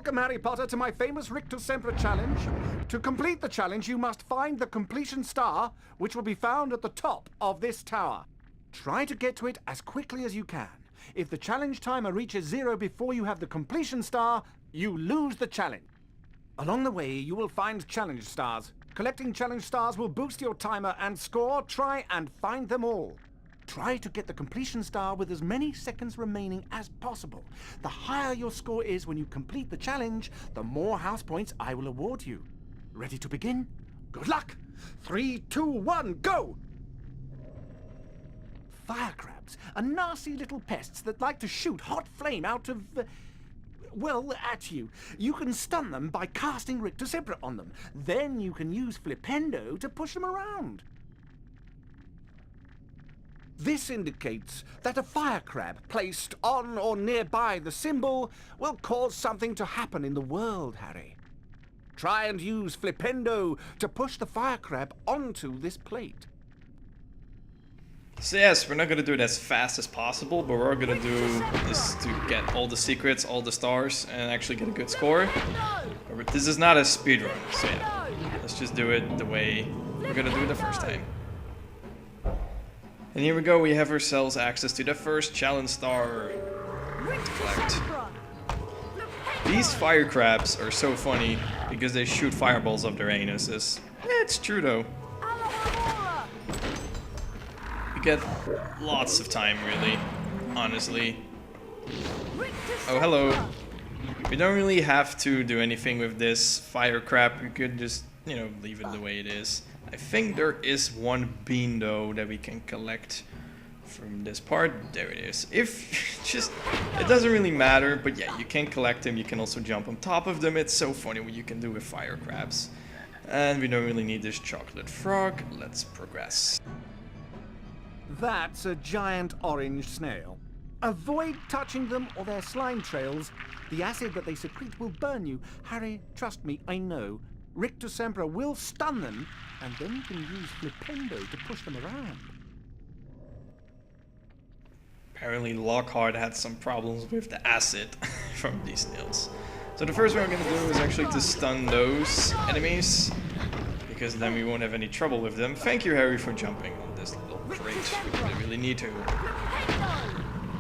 Welcome, Harry Potter, to my famous Rictusempra challenge. To complete the challenge, you must find the completion star, which will be found at the top of this tower. Try to get to it as quickly as you can. If the challenge timer reaches 0 before you have the completion star, you lose the challenge. Along the way, you will find challenge stars. Collecting challenge stars will boost your timer and score. Try and find them all. Try to get the completion star with as many seconds remaining as possible. The higher your score is when you complete the challenge, the more house points I will award you. Ready to begin? Good luck! 3, 2, 1, go! Fire crabs are nasty little pests that like to shoot hot flame out of... well, at you. You can stun them by casting Rictusempra on them. Then you can use Flippendo to push them around. This indicates that a fire crab placed on or nearby the symbol will cause something to happen in the world, Harry. Try and use Flippendo to push the fire crab onto this plate. So yes, we're not going to do it as fast as possible, but we're going to do this to get all the secrets, all the stars, and actually get a good score. But this is not a speedrun, so yeah, let's just do it the way we're going to do it the first time. And here we go, we have ourselves access to the first challenge star to collect. These fire crabs are so funny because they shoot fireballs up their anuses. Yeah, it's true though. You get lots of time, really, honestly. Oh, hello. We don't really have to do anything with this fire crab. We could just, you know, leave it the way it is. I think there is one bean though that we can collect from this part. There it is. If just, it doesn't really matter, but yeah, you can collect them. You can also jump on top of them. It's so funny what you can do with fire crabs. And we don't really need this chocolate frog. Let's progress. That's a giant orange snail. Avoid touching them or their slime trails. The acid that they secrete will burn you. Harry, trust me, I know. Rictusempra will stun them, and then you can use Flippendo to push them around. Apparently Lockhart had some problems with the acid from these snails. So the first thing we're going to do is actually to stun those enemies, because then we won't have any trouble with them. Thank you, Harry, for jumping on this little crate. We really need to.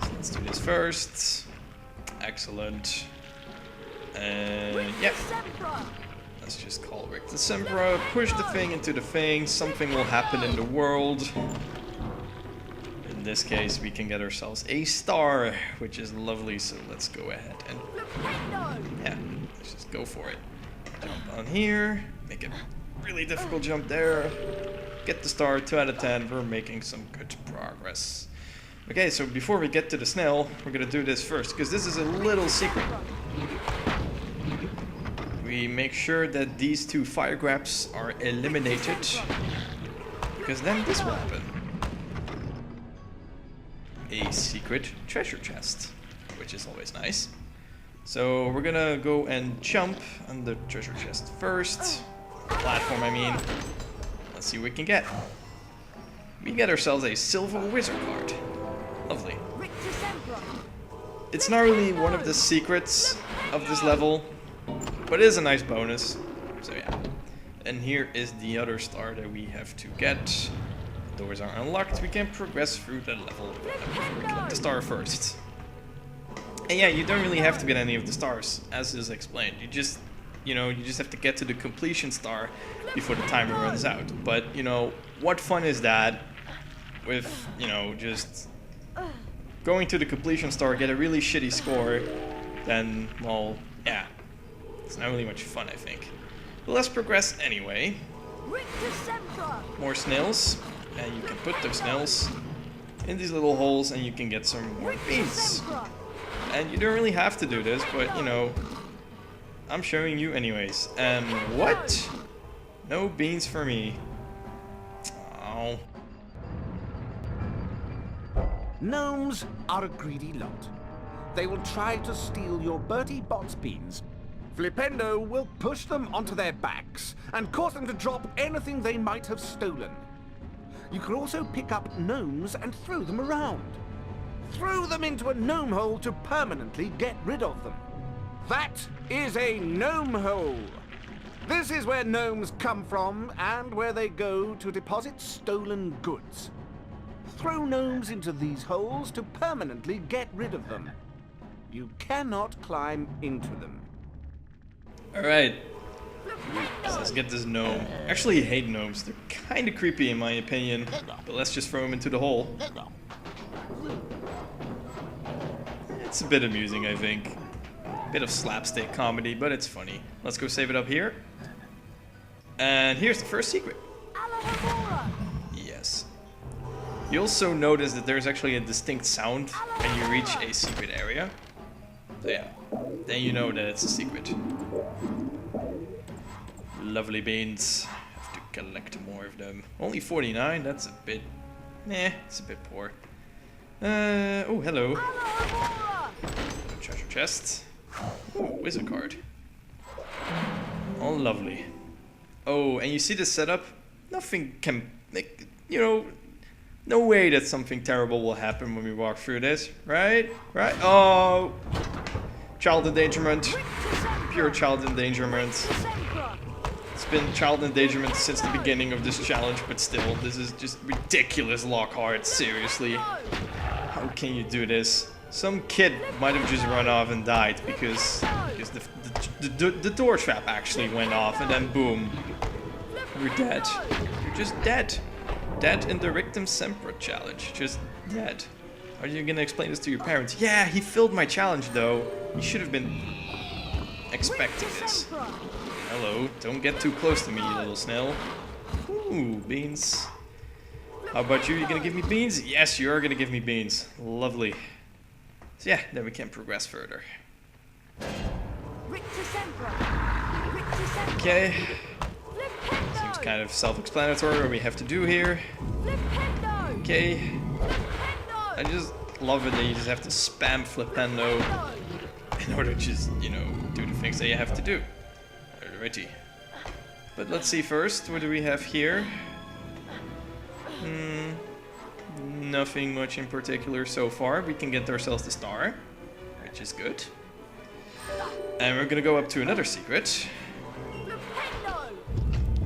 So let's do this first. Excellent. And yeah. Let's just call Rictusempra, push the thing into the thing, something will happen in the world. In this case, we can get ourselves a star, which is lovely, so let's go ahead and... yeah, let's just go for it. Jump on here, make a really difficult jump there, get the star, 2 out of 10, we're making some good progress. Okay, so before we get to the snail, we're gonna do this first, because this is a little secret. We make sure that these 2 fire crabs are eliminated, because then this will happen. A secret treasure chest, which is always nice. So we're gonna go and jump on the treasure chest first. Platform, I mean. Let's see what we can get. We get ourselves a silver wizard card. Lovely. It's not really one of the secrets of this level, but it is a nice bonus, so yeah. And here is the other star that we have to get. The doors are unlocked, we can progress through the level. We get the star first. And yeah, you don't really have to get any of the stars, as is explained. You just, you know, you just have to get to the completion star before the timer runs out. But, you know, what fun is that with, you know, just going to the completion star, get a really shitty score, then, well, yeah. It's not really much fun, I think. But let's progress anyway. More snails. And you can put those snails in these little holes and you can get some more beans. And you don't really have to do this, but you know, I'm showing you anyways. And what? No beans for me. Oh. Gnomes are a greedy lot. They will try to steal your Bertie Bott's beans. Flippendo will push them onto their backs and cause them to drop anything they might have stolen. You can also pick up gnomes and throw them around. Throw them into a gnome hole to permanently get rid of them. That is a gnome hole. This is where gnomes come from and where they go to deposit stolen goods. Throw gnomes into these holes to permanently get rid of them. You cannot climb into them. Alright. So let's get this gnome. Actually, I hate gnomes. They're kind of creepy in my opinion. But let's just throw them into the hole. It's a bit amusing, I think. Bit of slapstick comedy, but it's funny. Let's go save it up here. And here's the first secret. Yes. You also notice that there's actually a distinct sound when you reach a secret area. So yeah, then you know that it's a secret. Lovely beans. Have to collect more of them. Only 49, that's a bit... it's a bit poor. Oh, hello. Treasure chest. Oh, wizard card. Oh, lovely. Oh, and you see the setup? Nothing can... no way that something terrible will happen when we walk through this, right? Right? Oh! Child endangerment. Pure child endangerment. It's been child endangerment since the beginning of this challenge, but still, this is just ridiculous, Lockhart, seriously. How can you do this? Some kid might have just run off and died because the door trap actually went off and then boom. You're dead. You're just dead. Dead in the Rictusempra challenge. Just dead. Are you gonna explain this to your parents? Yeah, he failed my challenge though. You should have been expecting this. Hello, don't get too close to me, you little snail. Ooh, beans. How about you? You gonna give me beans? Yes, you are gonna give me beans. Lovely. So yeah, then we can progress further. Okay. Seems kind of self-explanatory what we have to do here. Okay. I just love it that you just have to spam Flippendo in order to just, do the things that you have to do. Alrighty. But let's see first, what do we have here? Nothing much in particular so far. We can get ourselves the star, which is good. And we're gonna go up to another secret.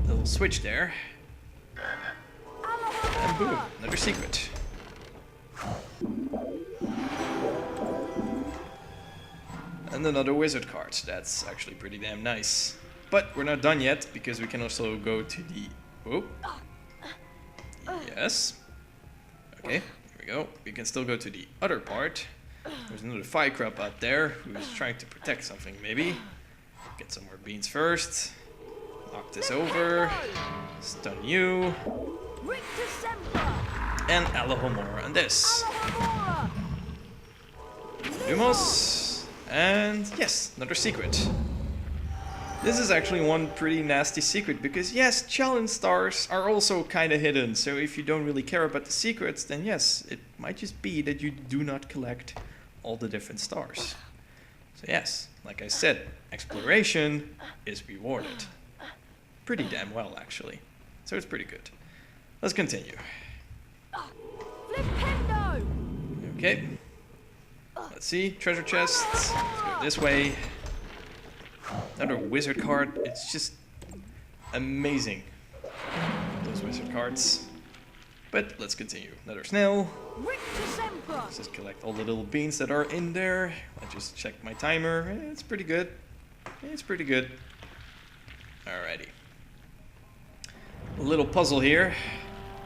Little switch there. And boom, another secret. And another wizard card. That's actually pretty damn nice. But we're not done yet, because we can also go to the... Oh. Yes. Okay, here we go. We can still go to the other part. There's another fire crab out there who's trying to protect something, maybe. Get some more beans first. Knock this over. Stun you. And Alahomora on this. Lumos. And yes, another secret. This is actually one pretty nasty secret because yes, challenge stars are also kind of hidden. So if you don't really care about the secrets, then yes, it might just be that you do not collect all the different stars. So yes, like I said, exploration is rewarded. Pretty damn well, actually. So it's pretty good. Let's continue. Okay. Let's see, treasure chests. Let's go this way. Another wizard card. It's just amazing. Those wizard cards. But let's continue. Another snail. Let's just collect all the little beans that are in there. I just checked my timer. It's pretty good. It's pretty good. Alrighty. A little puzzle here.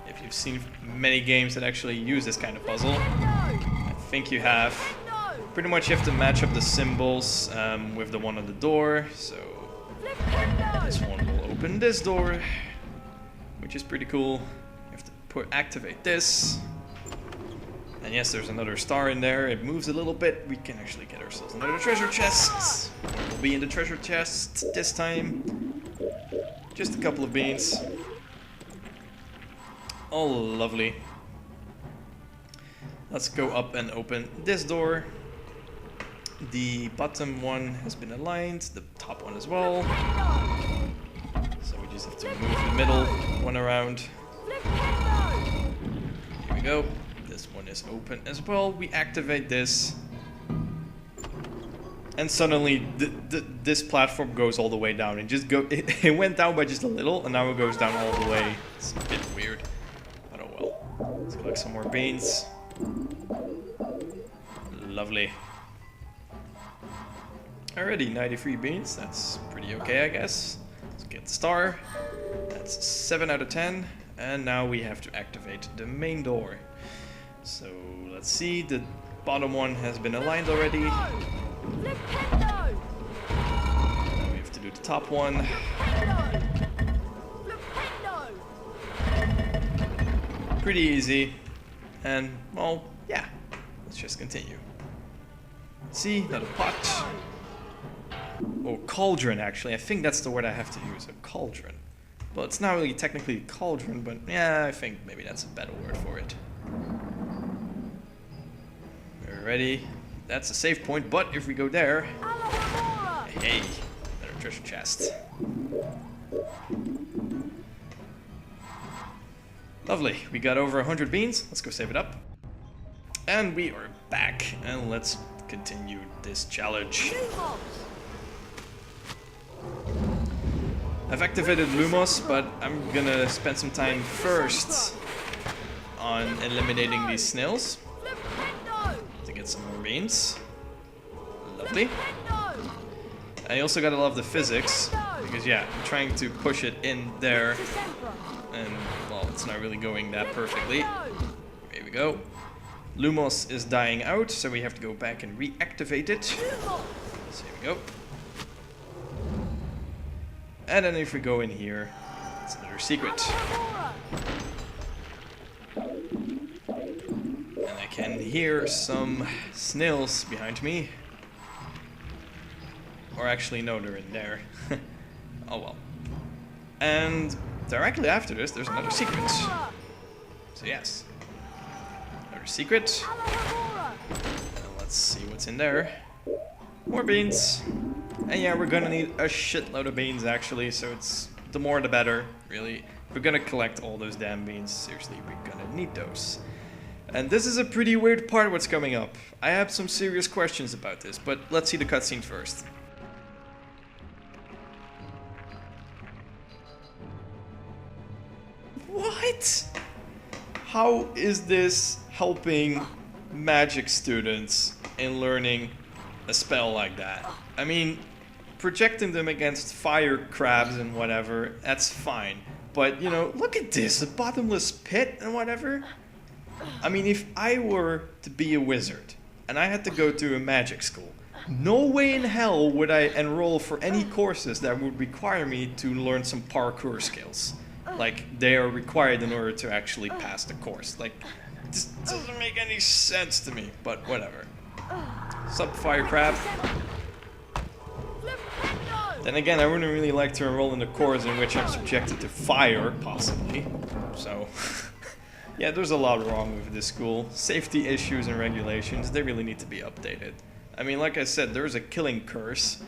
If you've seen many games that actually use this kind of puzzle, I think you have. Pretty much you have to match up the symbols with the one on the door. So this one will open this door, which is pretty cool. You have to activate this. And yes, there's another star in there. It moves a little bit. We can actually get ourselves another treasure chest. We'll be in the treasure chest this time. Just a couple of beans. Oh, lovely. Let's go up and open this door. The bottom one has been aligned, the top one as well. So we just have to move the middle one around. Here we go. This one is open as well. We activate this. And suddenly this platform goes all the way down. It went down by just a little, and now it goes down all the way. It's a bit weird. But oh well. Let's collect some more beans. Lovely. Already 93 beans. That's pretty okay, I guess. Let's get the star. That's 7 out of 10. And now we have to activate the main door. So let's see. The bottom one has been aligned already. Flippendo! Now we have to do the top one. Flippendo! Pretty easy. And, well, yeah. Let's just continue. See, another pot. Oh, cauldron, actually. I think that's the word I have to use, a cauldron. Well, it's not really technically a cauldron, but yeah, I think maybe that's a better word for it. We're ready. That's a save point, but if we go there... Hey, another treasure chest. Lovely, we got over 100 beans. Let's go save it up. And we are back, and let's continue this challenge. I've activated Lumos, but I'm gonna spend some time first on eliminating these snails to get some more beans. Lovely. I also gotta love the physics, because yeah, I'm trying to push it in there, and well, it's not really going that perfectly. Here we go. Lumos is dying out, so we have to go back and reactivate it. So here we go. And then if we go in here, it's another secret. And I can hear some snails behind me. Or actually, no, they're in there. Oh well. And directly after this, there's another secret. So yes. Another secret. And let's see what's in there. More beans. And yeah, we're gonna need a shitload of beans actually, so it's the more the better, really. If we're gonna collect all those damn beans, seriously, we're gonna need those. And this is a pretty weird part what's coming up. I have some serious questions about this, but let's see the cutscene first. What? How is this helping magic students in learning a spell like that? I mean, projecting them against fire crabs and whatever, that's fine. But, you know, look at this, a bottomless pit and whatever. I mean, if I were to be a wizard and I had to go to a magic school, no way in hell would I enroll for any courses that would require me to learn some parkour skills. Like, they are required in order to actually pass the course. Like, this doesn't make any sense to me, but whatever. Sup, Fire Crab? Then again, I wouldn't really like to enroll in a course in which I'm subjected to fire, possibly. So, yeah, there's a lot wrong with this school. Safety issues and regulations, they really need to be updated. I mean, like I said, there's a killing curse,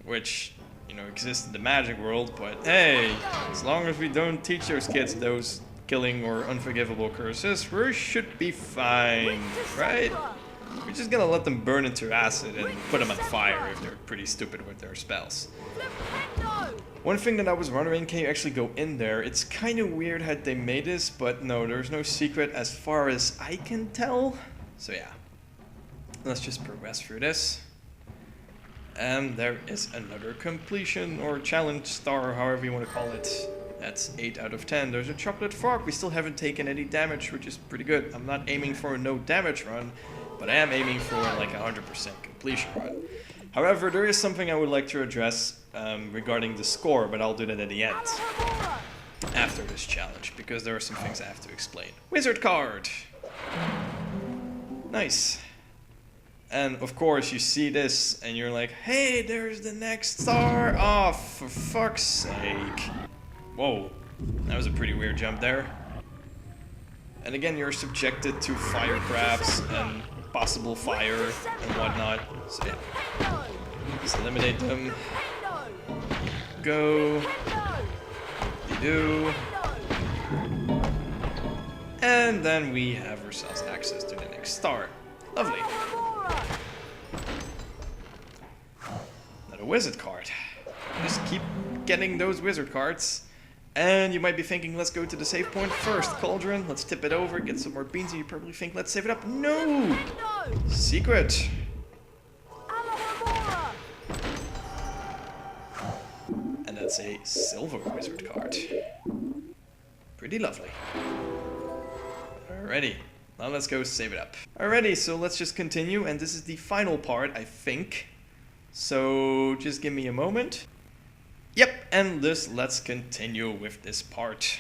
which, you know, exists in the magic world, but hey, as long as we don't teach those kids those killing or unforgivable curses, we should be fine, right? We're just gonna let them burn into acid and put them on fire if they're pretty stupid with their spells. One thing that I was wondering, can you actually go in there? It's kind of weird how they made this, but no, there's no secret as far as I can tell. So yeah, let's just progress through this. And there is another completion or challenge star, however you want to call it. That's 8 out of 10. There's a chocolate frog. We still haven't taken any damage, which is pretty good. I'm not aiming for a no damage run, but I am aiming for like 100% completion run. However, there is something I would like to address regarding the score, but I'll do that at the end. After this challenge, because there are some things I have to explain. Wizard card! Nice. And of course you see this and you're like, hey, there's the next star! Oh, for fuck's sake. Whoa, that was a pretty weird jump there. And again, you're subjected to fire crabs and possible fire and whatnot. So yeah, just eliminate them. Go. You do. And then we have ourselves access to the next star. Lovely. another wizard card. Just keep getting those wizard cards. And you might be thinking, let's go to the save point first. Cauldron, let's tip it over, get some more beans. And you probably think, let's save it up. No! Secret. And that's a silver wizard card. Pretty lovely. Alrighty. Now let's go save it up. Alrighty, so let's just continue. And this is the final part, I think. So just give me a moment. Yep, and let's continue with this part.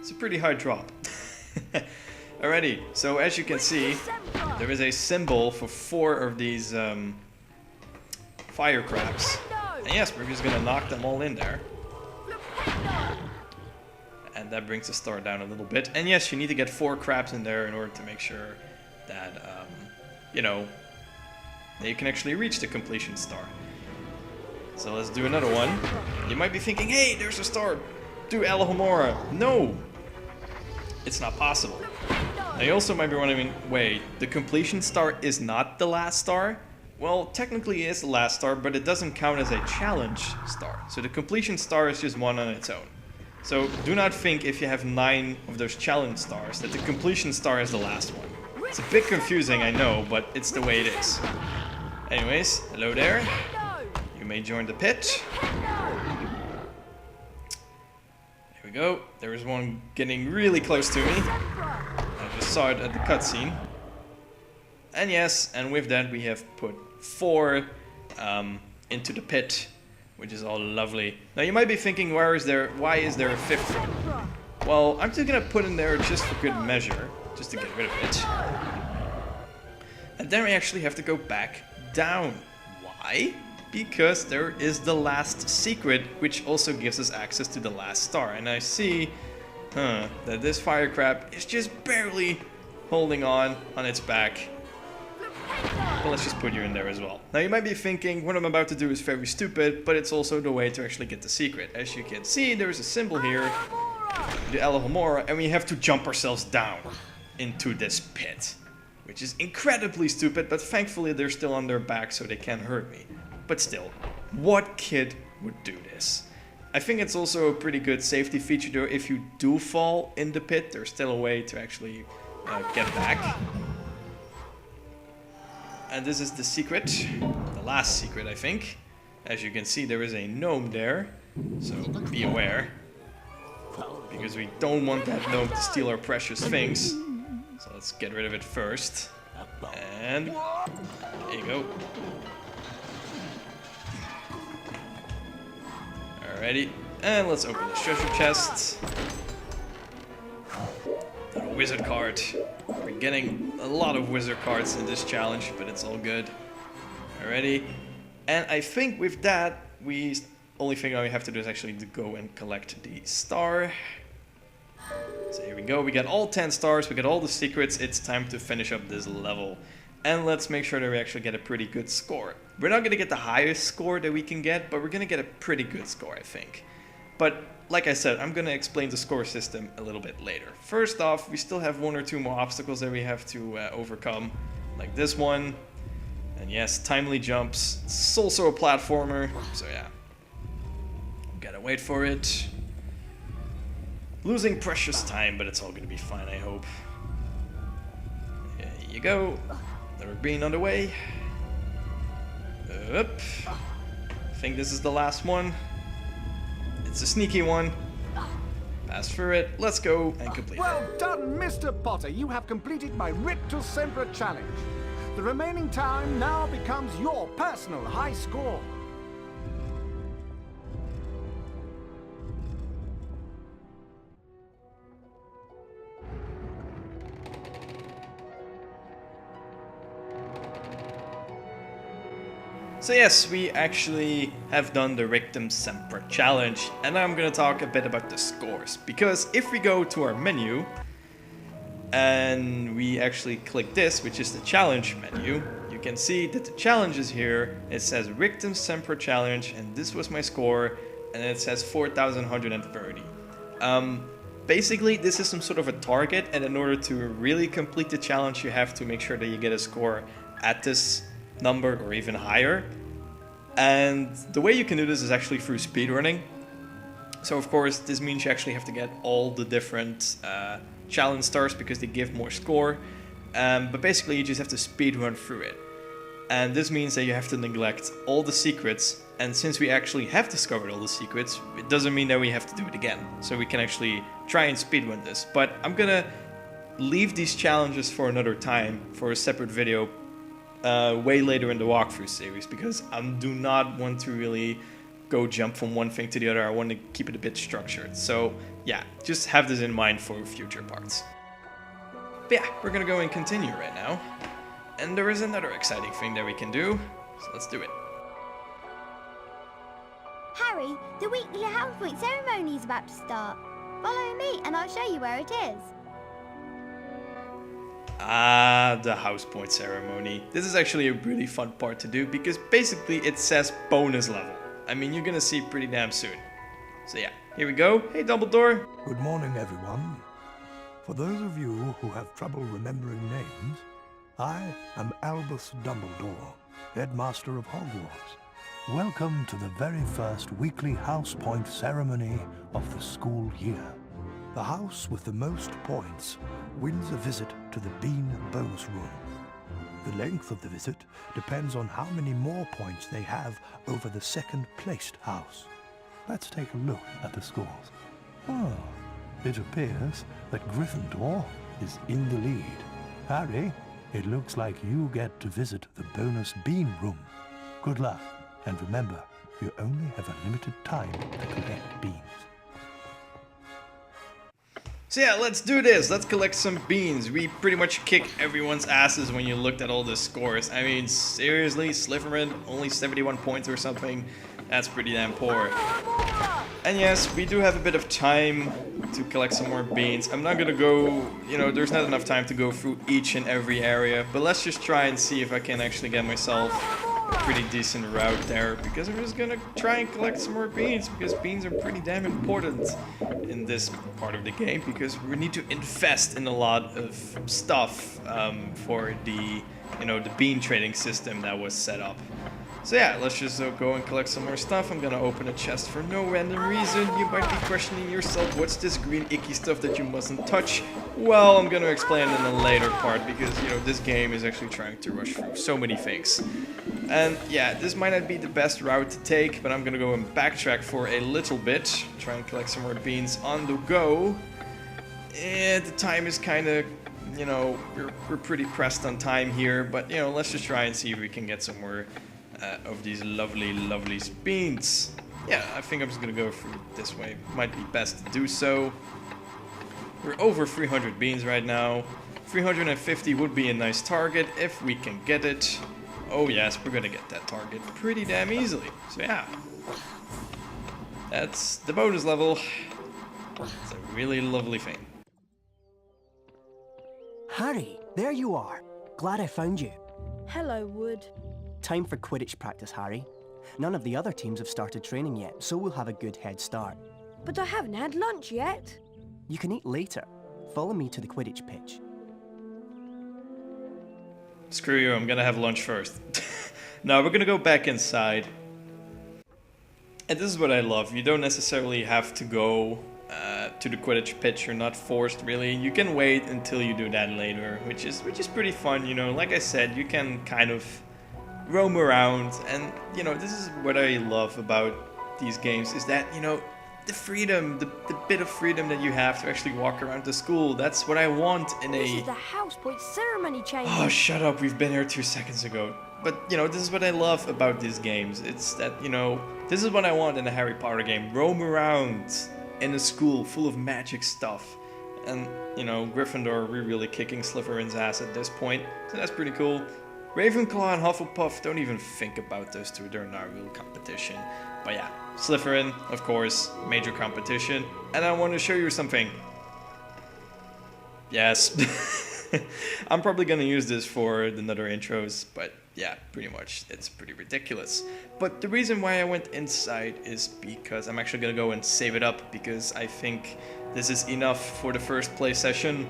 It's a pretty high drop. Alrighty, so as you can see, there is a symbol for 4 of these fire crabs. And yes, we're just gonna knock them all in there. And that brings the star down a little bit. And yes, you need to get 4 crabs in there in order to make sure that, you know, that you can actually reach the completion star. So let's do another one. You might be thinking, hey, there's a star. Do Alohomora. No! It's not possible. Now you also might be wondering, wait, the completion star is not the last star? Well, technically it is the last star, but it doesn't count as a challenge star. So the completion star is just one on its own. So do not think if you have 9 of those challenge stars that the completion star is the last one. It's a bit confusing, I know, but it's the way it is. Anyways, hello there. You may join the pit. There we go. There is one getting really close to me. I just saw it at the cutscene. And yes, and with that we have put 4 into the pit, which is all lovely. Now you might be thinking, why is there a 5th one? Well, I'm just gonna put in there just for good measure, just to get rid of it. And then we actually have to go back down. Why? Because there is the last secret, which also gives us access to the last star. And I see, that this fire crab is just barely holding on its back. Well, let's just put you in there as well. Now you might be thinking, what I'm about to do is very stupid, but it's also the way to actually get the secret. As you can see, there is a symbol here, the Alohomora, and we have to jump ourselves down into this pit. Which is incredibly stupid, but thankfully they're still on their back so they can't hurt me. But still, what kid would do this? I think it's also a pretty good safety feature though. If you do fall in the pit, there's still a way to actually get back. And this is the secret, the last secret I think. As you can see, there is a gnome there, so be aware. Because we don't want that gnome to steal our precious things. So let's get rid of it first. And there you go. Alrighty, and let's open the treasure chest. A wizard card. We're getting a lot of wizard cards in this challenge, but it's all good. Alrighty, and I think with that, only thing we have to do is actually to go and collect the star. So here we go, we got all 10 stars, we got all the secrets, it's time to finish up this level. And let's make sure that we actually get a pretty good score. We're not going to get the highest score that we can get, but we're going to get a pretty good score, I think. But like I said, I'm going to explain the score system a little bit later. First off, we still have 1 or 2 more obstacles that we have to overcome, like this one. And yes, timely jumps. It's also a platformer, so yeah. Gotta wait for it. Losing precious time, but it's all going to be fine, I hope. There you go. Another bean on the way. Up. I think this is the last one. It's a sneaky one. Pass through it. Let's go and complete it. Well done, Mr. Potter. You have completed my Rictusempra challenge. The remaining time now becomes your personal high score. So yes, we actually have done the Rictusempra challenge, and I'm gonna talk a bit about the scores. Because if we go to our menu, and we actually click this, which is the challenge menu, you can see that the challenge is here. It says Rictusempra challenge, and this was my score, and it says 4,130. basically this is some sort of a target, and in order to really complete the challenge you have to make sure that you get a score at this number or even higher. And the way you can do this is actually through speedrunning. So of course this means you actually have to get all the different challenge stars because they give more score, but basically you just have to speedrun through it. And this means that you have to neglect all the secrets, and since we actually have discovered all the secrets, it doesn't mean that we have to do it again. So we can actually try and speedrun this, but I'm gonna leave these challenges for another time, for a separate video way later in the walkthrough series, because I do not want to really go jump from one thing to the other. I want to keep it a bit structured. So yeah, just have this in mind for future parts. But yeah, we're gonna go and continue right now. And there is another exciting thing that we can do, so let's do it. Harry, the weekly house point ceremony is about to start. Follow me and I'll show you where it is. Ah, the house point ceremony. This is actually a really fun part to do because basically it says bonus level. I mean, you're gonna see pretty damn soon. So yeah, here we go. Hey, Dumbledore. Good morning, everyone. For those of you who have trouble remembering names, I am Albus Dumbledore, Headmaster of Hogwarts. Welcome to the very first weekly house point ceremony of the school year. The house with the most points wins a visit to the Bean bonus room. The length of the visit depends on how many more points they have over the second placed house. Let's take a look at the scores. Oh, it appears that Gryffindor is in the lead. Harry, it looks like you get to visit the bonus bean room. Good luck, and remember, you only have a limited time to collect beans. So yeah, let's do this. Let's collect some beans. We pretty much kicked everyone's asses when you looked at all the scores. I mean, seriously, Slytherin, only 71 points or something. That's pretty damn poor. And yes, we do have a bit of time to collect some more beans. I'm not gonna go, there's not enough time to go through each and every area, but let's just try and see if I can actually get myself a pretty decent route there, because I'm just gonna try and collect some more beans, because beans are pretty damn important in this part of the game, because we need to invest in a lot of stuff for the, the bean trading system that was set up. So yeah, let's just go and collect some more stuff. I'm gonna open a chest for no random reason. You might be questioning yourself, what's this green icky stuff that you mustn't touch? Well, I'm gonna explain it in a later part, because, this game is actually trying to rush through so many things. And yeah, this might not be the best route to take, but I'm gonna go and backtrack for a little bit. Try and collect some more beans on the go. And the time is kind of, we're pretty pressed on time here, but, let's just try and see if we can get some more of these lovely, lovely beans. Yeah, I think I'm just gonna go through it this way. Might be best to do so. We're over 300 beans right now. 350 would be a nice target if we can get it. Oh yes, we're gonna get that target pretty damn easily. So yeah, that's the bonus level. It's a really lovely thing. Harry, there you are. Glad I found you. Hello, Wood. Time for Quidditch practice, Harry. None of the other teams have started training yet, so we'll have a good head start. But I haven't had lunch yet. You can eat later. Follow me to the Quidditch pitch. Screw you, I'm gonna have lunch first. No, we're gonna go back inside. And this is what I love. You don't necessarily have to go to the Quidditch pitch. You're not forced, really. You can wait until you do that later, which is pretty fun. Like I said, you can kind of roam around, and this is what I love about these games, is that the freedom, the bit of freedom that you have to actually walk around the school. That's what I want in This is the house point ceremony chamber. Oh, shut up, we've been here 2 seconds ago. But this is what I love about these games. It's that this is what I want in a Harry Potter game. Roam around in a school full of magic stuff. And Gryffindor, we're really kicking Slytherin's ass at this point, so that's pretty cool. Ravenclaw and Hufflepuff, don't even think about those two, they're not real competition. But yeah, Slytherin, of course, major competition. And I want to show you something. Yes. I'm probably gonna use this for the other intros, but yeah, pretty much, it's pretty ridiculous. But the reason why I went inside is because I'm actually gonna go and save it up, because I think this is enough for the first play session.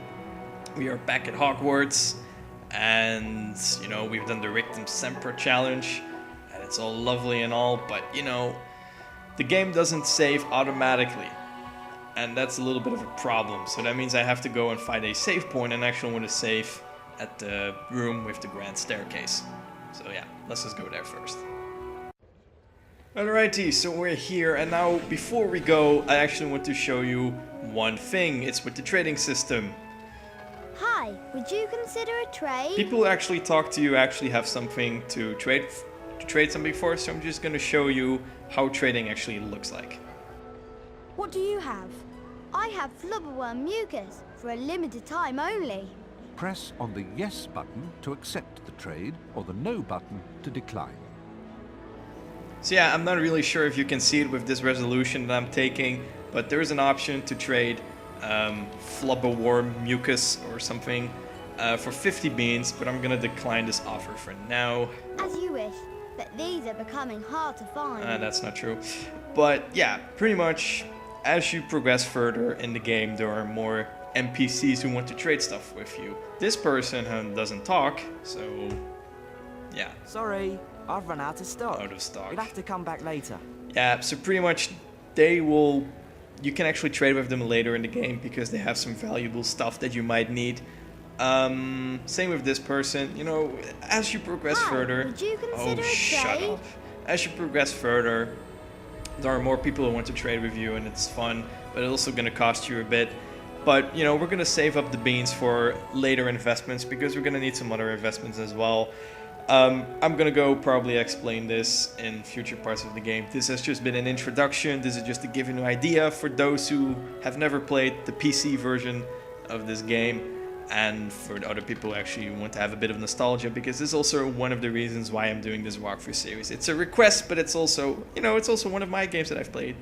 We are back at Hogwarts, and, you know, we've done the Rictusempra challenge, and it's all lovely and all, but, you know, the game doesn't save automatically. And that's a little bit of a problem, so that means I have to go and find a save point, and actually want to save at the room with the grand staircase. So yeah, let's just go there first. Alrighty, so we're here, and now before we go, I actually want to show you one thing. It's with the trading system. Hi, would you consider a trade? People who actually talk to you actually have something to trade something for, so I'm just going to show you how trading actually looks like. What do you have? I have flubberworm mucus for a limited time only. Press on the yes button to accept the trade, or the no button to decline. So yeah, I'm not really sure if you can see it with this resolution that I'm taking, but there is an option to trade flubberworm mucus or something for 50 beans, but I'm gonna decline this offer for now. As you wish, but these are becoming hard to find. That's not true. But yeah, pretty much as you progress further in the game, there are more NPCs who want to trade stuff with you. This person doesn't talk, so yeah. Sorry, I've run out of stock. Out of stock. You'll have to come back later. Yeah, so pretty much you can actually trade with them later in the game because they have some valuable stuff that you might need. Same with this person, you know, as you progress further. Would you consider a shut trade? up. As you progress further, there are more people who want to trade with you, and it's fun, but it's also going to cost you a bit. But, you know, we're going to save up the beans for later investments because we're going to need some other investments as well. I'm going to go probably explain this in future parts of the game. This has just been an introduction. This is just to give you an idea for those who have never played the PC version of this game, and for the other people who actually want to have a bit of nostalgia, because this is also one of the reasons why I'm doing this walkthrough series. It's a request, but it's also, you know, it's also one of my games that I've played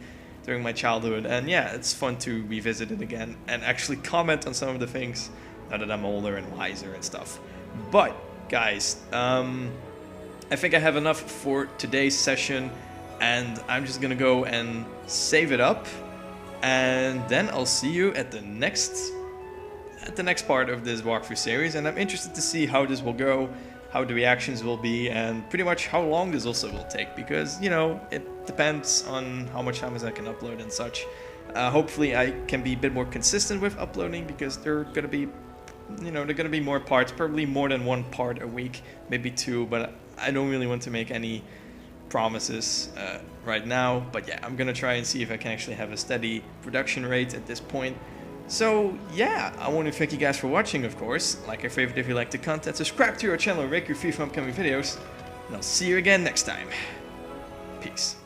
during my childhood, and yeah, it's fun to revisit it again and actually comment on some of the things now that I'm older and wiser and stuff. But guys, I think I have enough for today's session, and I'm just gonna go and save it up, and then I'll see you at the next part of this walkthrough series. And I'm interested to see how this will go, how the reactions will be, and pretty much how long this also will take, because, you know, it depends on how much time I can upload and such. Hopefully I can be a bit more consistent with uploading, because there are gonna be, you know, there are gonna be more parts, probably more than one part a week, maybe two, but I don't really want to make any promises right now. But yeah, I'm gonna try and see if I can actually have a steady production rate at this point. So yeah, I want to thank you guys for watching, of course. Like our favorite if you like the content, subscribe to our channel, rate your review for upcoming videos, and I'll see you again next time. Peace.